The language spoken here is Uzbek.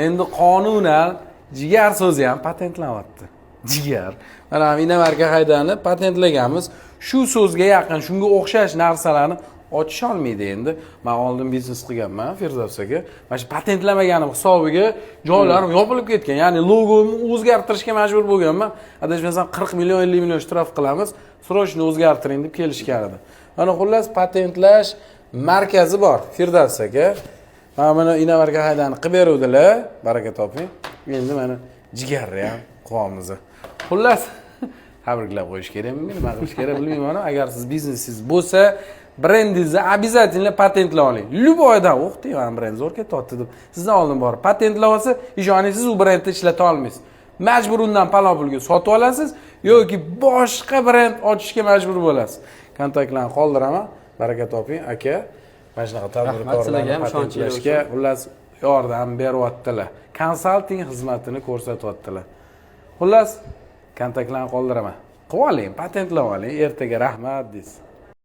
Endi qonunan jigar so'zi ham patentlanyapti. Jigar. Mana Inomarka haydani patentlaganmiz. Shu so'zga yaqin, shunga o'xshash narsalarni ochish olmaydi endi. Men oldin biznes qilganman Firdavs aka. Mana shu patentlamaгаnim hisobiga joylarim yopilib ketgan. Ya'ni logomni o'zgartirishga majbur bo'lganman. Adashmasam 40 million 50 million shtraf qilamiz. Srochni o'zgartiring deb kelishgan edi. Mana xullas patentlash markazi bor Firdavs aka. Mana Inomarka haydani qilib beruvdilar. Baraka toping. Endi mana jigarni ham qilamiz. Xullas tabriklab qo'yish kerakmi? Nima qilish kerak bilmayman. Agar siz biznesingiz bo'lsa, brendingizni обязательно patentlab oling. Любойdan o'qting, ham brend zo'r ketyapti deb. Sizdan oldin borib patentlab olsa, ishoning siz u brendni ishlata olmaysiz. Majbur undan palov pulga sotib olasiz yoki boshqa brend ochishga majbur bo'lasiz. Kontaktlarni qoldiraman. Baraka toping, aka. Mana shunaqa tadbirkorlarga patentlashga xullas yordam beryaptilar. Konsalting xizmatini ko'rsatyaptilar. Xullas kontaktlarni qoldiraman. Qilib oling, patentlab oling, ertaga rahmat deysiz.